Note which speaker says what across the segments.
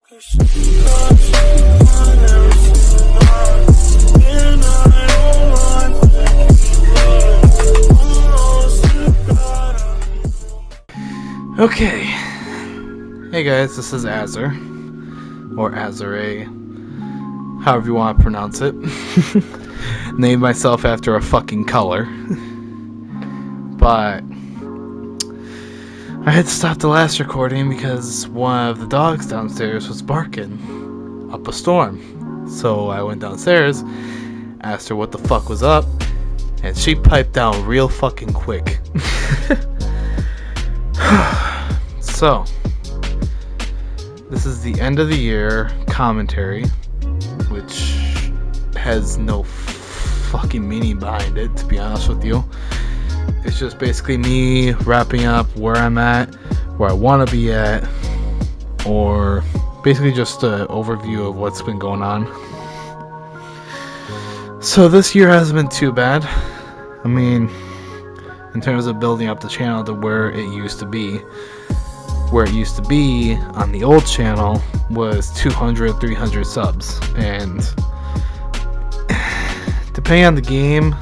Speaker 1: Okay. Hey guys, this is Azure. Or Azure, however you want to pronounce it. Named myself after a fucking color. But I had to stop the last recording because one of the dogs downstairs was barking up a storm. So I went downstairs, asked her what the fuck was up, and she piped down real fucking quick. So, this is the end of the year commentary, which has no fucking meaning behind it, to be honest with you. It's just basically me wrapping up where I'm at, where I want to be at, or basically just an overview of what's been going on. So this year hasn't been too bad. I mean, in terms of building up the channel to where it used to be. Where it used to be on the old channel was 200, 300 subs. And depending on the game,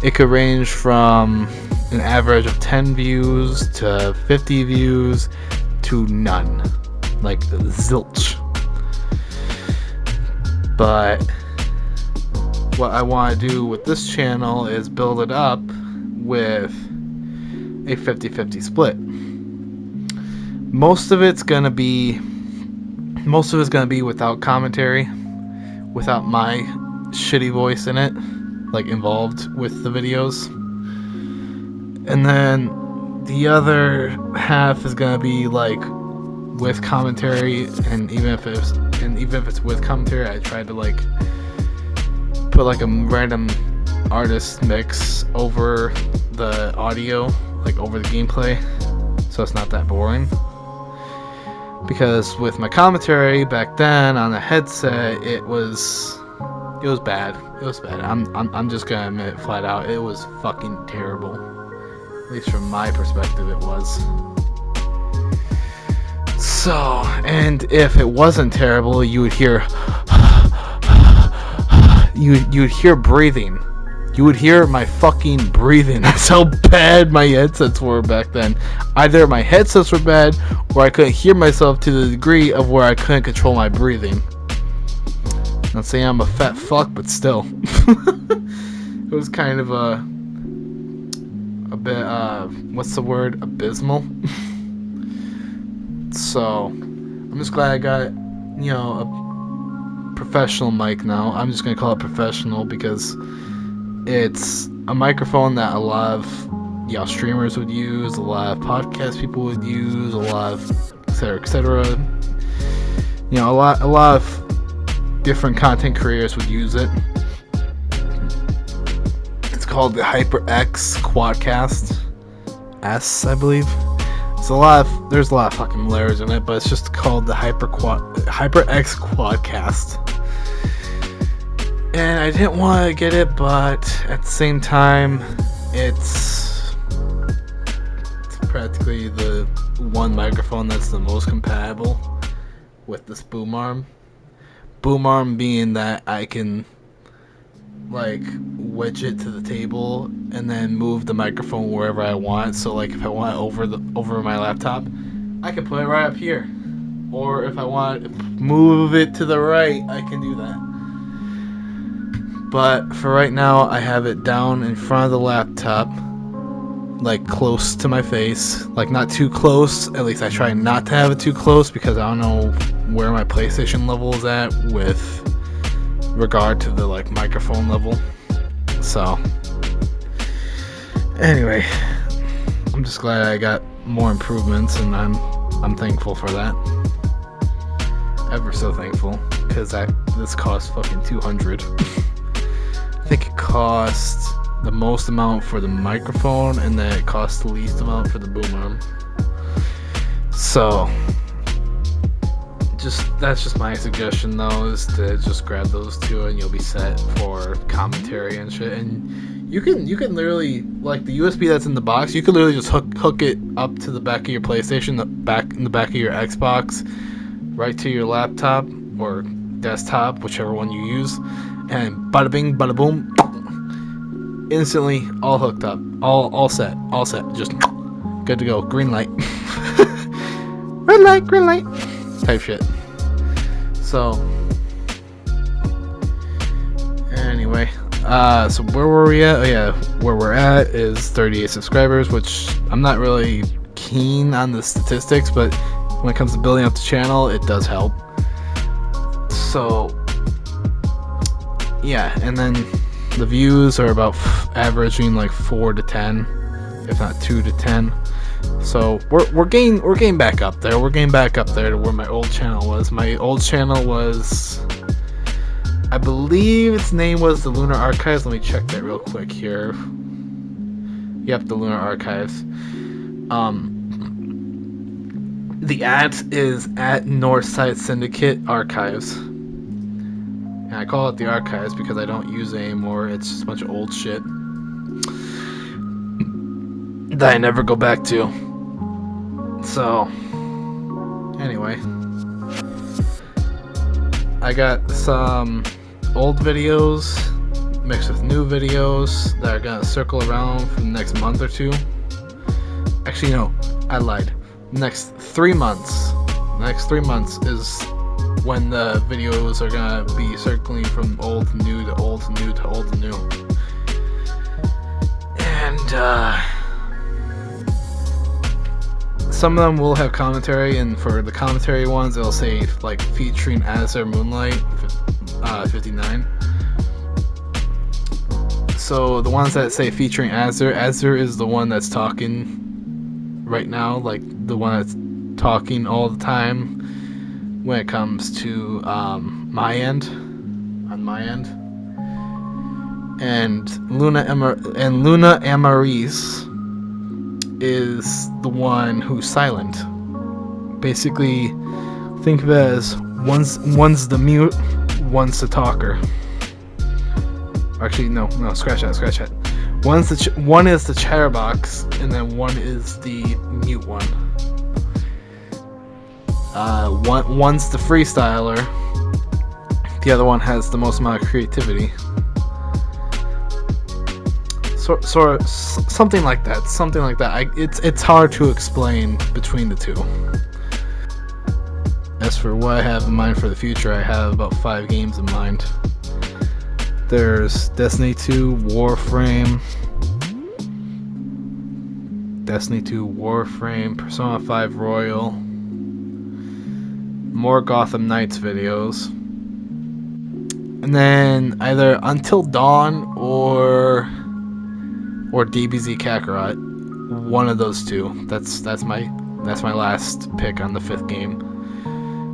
Speaker 1: it could range from an average of 10 views to 50 views to none. Like zilch. But what I want to do with this channel is build it up with a 50-50 split. Most of it's gonna be without commentary, without my shitty voice in it, like involved with the videos. And then the other half is gonna be like with commentary, and even if it's with commentary, I try to like put like a random artist mix over the audio, like over the gameplay, so it's not that boring. Because with my commentary back then on the headset, it was bad. It was bad. I'm just gonna admit it flat out. It was fucking terrible. At least from my perspective, it was. So, and if it wasn't terrible, you would hear you'd hear breathing. You would hear my fucking breathing. That's how bad my headsets were back then. Either my headsets were bad, or I couldn't hear myself to the degree of where I couldn't control my breathing. Not saying I'm a fat fuck, but still. It was kind of a bit, what's the word? Abysmal. So, I'm just glad I got, a professional mic now. I'm just going to call it professional because it's a microphone that a lot of streamers would use, a lot of podcast people would use, a lot of etc. A lot of different content creators would use it. It's called the HyperX Quadcast S, I believe. There's a lot of fucking layers in it, but it's just called the HyperX Quadcast. And I didn't want to get it, but at the same time, it's practically the one microphone that's the most compatible with this boom arm. Boom arm being that I can like wedge it to the table and then move the microphone wherever I want. So like if I want it over my laptop, I can put it right up here. Or if I want to move it to the right, I can do that. But for right now, I have it down in front of the laptop, like close to my face, like not too close. At least I try not to have it too close because I don't know where my PlayStation level is at with regard to the like microphone level. So anyway, I'm just glad I got more improvements, and I'm thankful for that. Ever so thankful, because this cost fucking $200. I think it cost the most amount for the microphone, and then it cost the least amount for the boom arm. So that's just my suggestion though, is to just grab those two and you'll be set for commentary and shit. And you can literally, like the USB that's in the box, you can literally just hook it up to the back of your PlayStation, in the back of your Xbox, right to your laptop or desktop, whichever one you use, and bada bing, bada boom, instantly all hooked up, all set, just good to go. Green light, green light, type shit. So anyway, so where were we at? Oh yeah, where we're at is 38 subscribers, which I'm not really keen on the statistics, but when it comes to building up the channel, it does help. So yeah, and then the views are about averaging like 4 to 10, if not 2 to 10. So we're getting back up there. We're getting back up there to where my old channel was. My old channel was, I believe its name was the Lunar Archives. Let me check that real quick here. Yep, the Lunar Archives. The @ is at Northside Syndicate Archives. And I call it the Archives because I don't use it anymore. It's just a bunch of old shit that I never go back to. So anyway, I got some old videos mixed with new videos that are gonna circle around for the next month or two. Actually, no, I lied. Next 3 months. The next 3 months is when the videos are gonna be circling from old to new to old to new to old to new. And some of them will have commentary, and for the commentary ones, it'll say like featuring AzureMoonlight59. So the ones that say featuring Azure is the one that's talking right now, like the one that's talking all the time when it comes to on my end. And Luna Amaris is the one who's silent. Basically, think of it as one's the mute, one's the talker. Actually, no, scratch that. One is the chatterbox, and then one is the mute one. One's the freestyler. The other one has the most amount of creativity. So something like that. It's hard to explain between the two. As for what I have in mind for the future, I have about 5 games in mind. There's Destiny 2, Warframe, Persona 5 Royal, more Gotham Knights videos, and then either Until Dawn or DBZ Kakarot. One of those two. That's my last pick on the 5th game.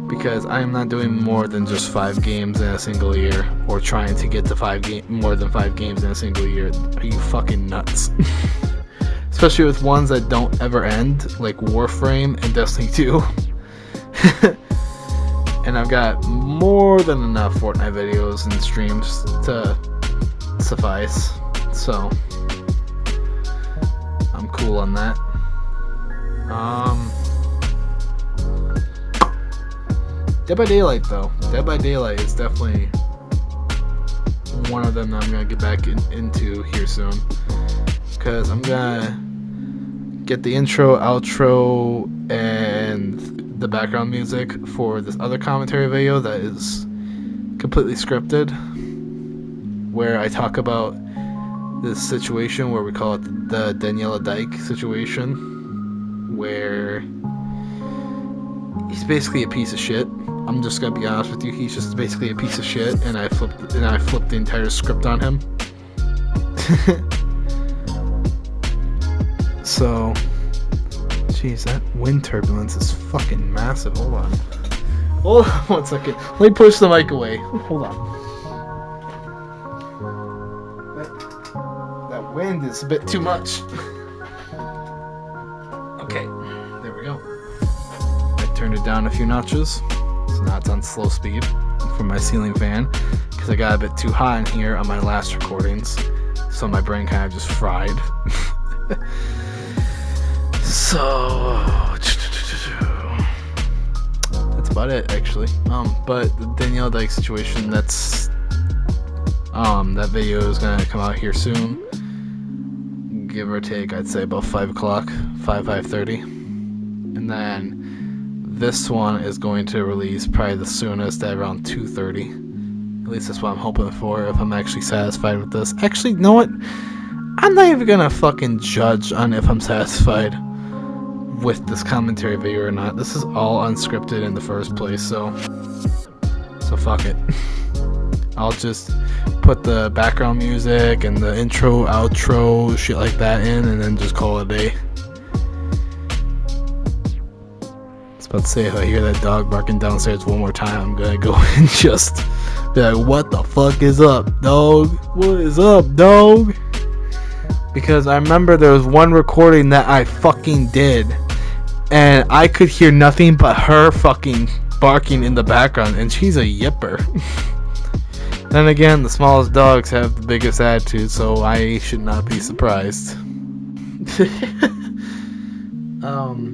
Speaker 1: Because I am not doing more than just 5 games in a single year, or trying to get to more than 5 games in a single year. Are you fucking nuts? Especially with ones that don't ever end, like Warframe and Destiny 2. And I've got more than enough Fortnite videos and streams to suffice. So I'm cool on that. Dead by Daylight, though. Dead by Daylight is definitely one of them that I'm going to get back into here soon. Because I'm going to get the intro, outro, and the background music for this other commentary video that is completely scripted. Where I talk about this situation where we call it the Daniela Dyke situation. Where he's basically a piece of shit. I'm just gonna be honest with you. He's just basically a piece of shit, and I flipped the entire script on him. So, jeez, that wind turbulence is fucking massive. Hold on 1 second. Let me push the mic away. Hold on. That wind is a bit too much. Okay, there we go. I turned it down a few notches. So now it's on slow speed for my ceiling fan, because I got a bit too hot in here on my last recordings, so my brain kind of just fried. So that's that's about it actually. But the Danielle Dyke situation, that's that video is gonna come out here soon, give or take. I'd say about 5 o'clock, 5:30, and then this one is going to release probably the soonest at around 2:30. At least that's what I'm hoping for, if I'm actually satisfied with this. Actually, you know what? I'm not even gonna fucking judge on if I'm satisfied with this commentary video or not. This is all unscripted in the first place, so fuck it. I'll just put the background music and the intro, outro, shit like that in, and then just call it a day. I was about to say, if I hear that dog barking downstairs one more time, I'm gonna go and just be like, what the fuck is up, dog? What is up, dog? Because I remember there was one recording that I fucking did, and I could hear nothing but her fucking barking in the background, and she's a yipper. Then again, the smallest dogs have the biggest attitude, so I should not be surprised. On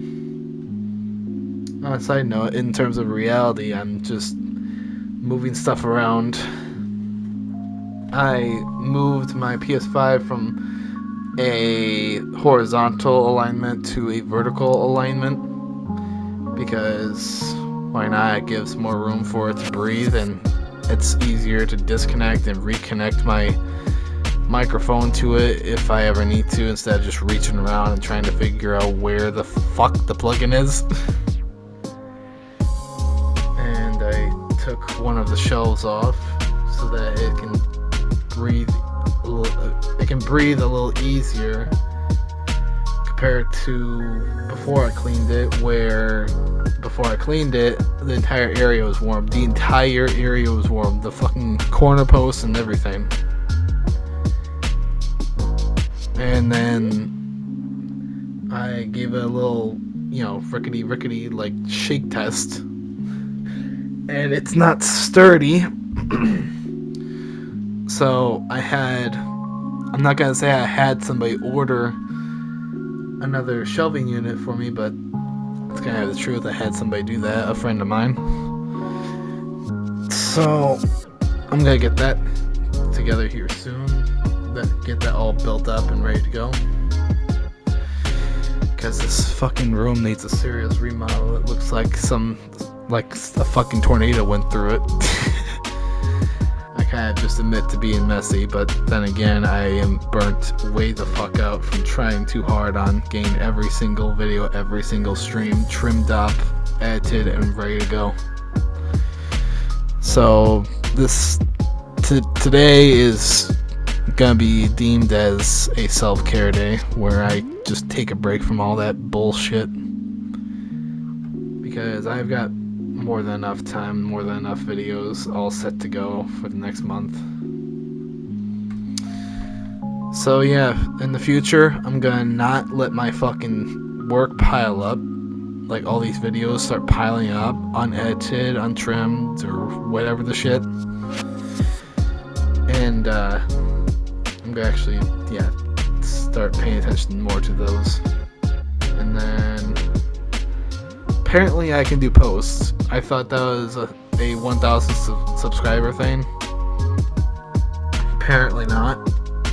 Speaker 1: a side note, in terms of reality, I'm just moving stuff around. I moved my PS5 from a horizontal alignment to a vertical alignment because why not? It gives more room for it to breathe, and it's easier to disconnect and reconnect my microphone to it if I ever need to, instead of just reaching around and trying to figure out where the fuck the plugin is. And I took one of the shelves off so that it can breathe a little easier compared to before I cleaned it, where before I cleaned it, the entire area was warm. The entire area was warm. The fucking corner posts and everything. And then I gave it a little, rickety, like, shake test. And it's not sturdy. So I'm not gonna say I had somebody order another shelving unit for me, but it's kind of the truth. I had somebody do that, a friend of mine. So I'm gonna get that together here soon. Get that all built up and ready to go. Because this fucking room needs a serious remodel. It looks like a fucking tornado went through it. I kind of just admit to being messy, but then again, I am burnt way the fuck out from trying too hard on getting every single video, every single stream trimmed up, edited, and ready to go. So today is gonna be deemed as a self-care day, where I just take a break from all that bullshit, because I've got more than enough time, more than enough videos all set to go for the next month. So yeah, in the future, I'm gonna not let my fucking work pile up, like all these videos start piling up, unedited, untrimmed, or whatever the shit. And I'm gonna actually, start paying attention more to those. And then apparently I can do posts. I thought that was a 1,000 subscriber thing. Apparently not.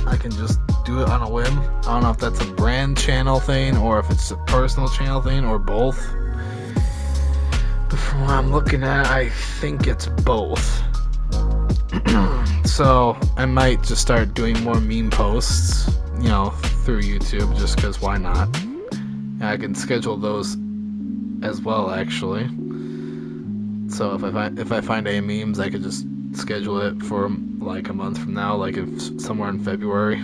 Speaker 1: I can just do it on a whim. I don't know if that's a brand channel thing or if it's a personal channel thing or both. But from what I'm looking at, I think it's both. So I might just start doing more meme posts, through YouTube, just because why not? And I can schedule those as well, actually. So if I find any memes, I could just schedule it for like a month from now, like if somewhere in February.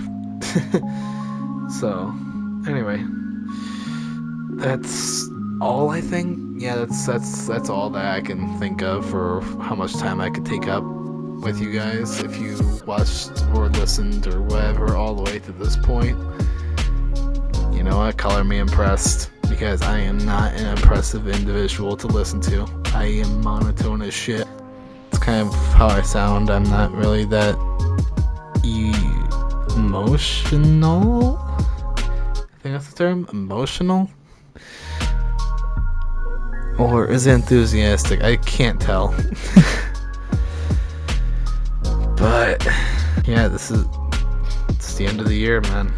Speaker 1: So anyway, that's all I think. Yeah, that's all that I can think of for how much time I could take up with you guys. If you watched or listened or whatever all the way to this point, you know what, color me impressed, because I am not an impressive individual to listen to. I am monotone as shit. It's kind of how I sound. I'm not really that emotional. I think that's the term, emotional. Or is it enthusiastic? I can't tell. But yeah, it's the end of the year, man.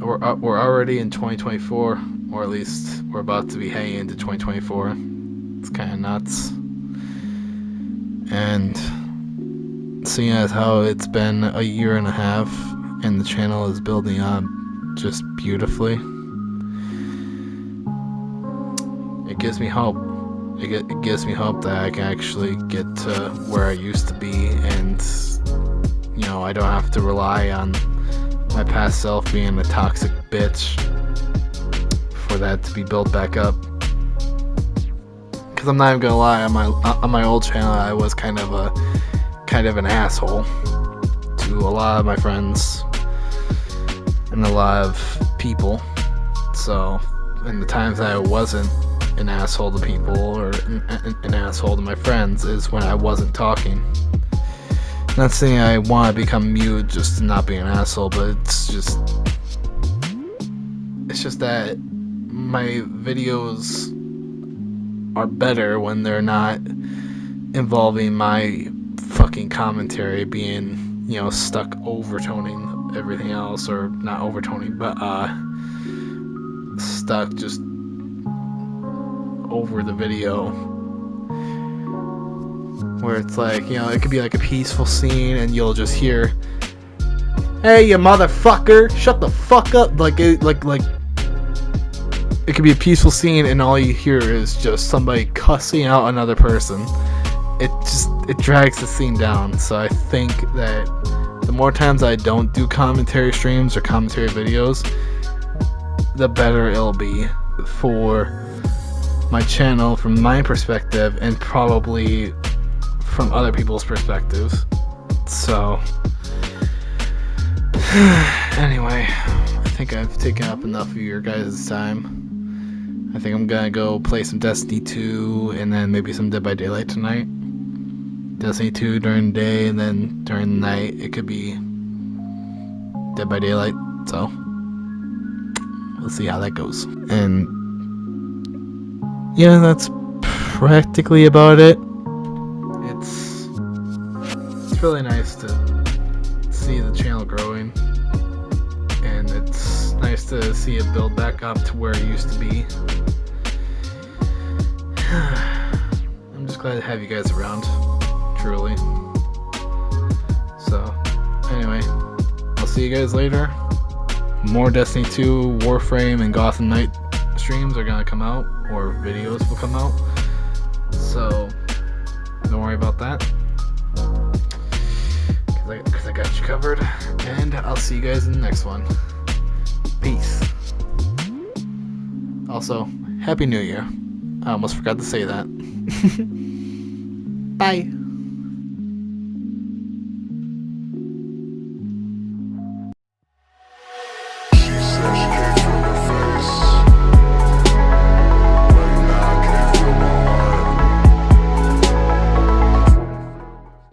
Speaker 1: We're already in 2024, or at least we're about to be heading into 2024. It's kind of nuts. And seeing as how it's been a year and a half, and the channel is building up just beautifully, it gives me hope. It gives me hope that I can actually get to where I used to be, and I don't have to rely on my past self being a toxic bitch for that to be built back up. Because I'm not even gonna lie, on my old channel I was kind of an asshole to a lot of my friends and a lot of people. So in the times that I wasn't an asshole to people or an asshole to my friends is when I wasn't talking. Not saying I want to become mute just to not be an asshole, but it's just that my videos are better when they're not involving my fucking commentary being, stuck overtoning everything else, or not overtoning, but stuck just over the video, where it's like, it could be like a peaceful scene and you'll just hear, "Hey, you motherfucker, shut the fuck up." Like it could be a peaceful scene and all you hear is just somebody cussing out another person. It drags the scene down. So I think that the more times I don't do commentary streams or commentary videos, the better it'll be for my channel from my perspective, and probably from other people's perspectives. So anyway, I think I've taken up enough of your guys' time. I think I'm gonna go play some Destiny 2 and then maybe some Dead by Daylight tonight. Destiny 2 during the day, and then during the night it could be Dead by Daylight. So we'll see how that goes. And yeah, that's practically about it. It's really nice to see the channel growing, and it's nice to see it build back up to where it used to be. I'm just glad to have you guys around, truly. So anyway, I'll see you guys later. More Destiny 2, Warframe, and Gotham Knight streams are gonna come out, or videos will come out, so don't worry about that, because I got you covered. And I'll see you guys in the next one. Peace. Also, Happy New Year. I almost forgot to say that. Bye. She says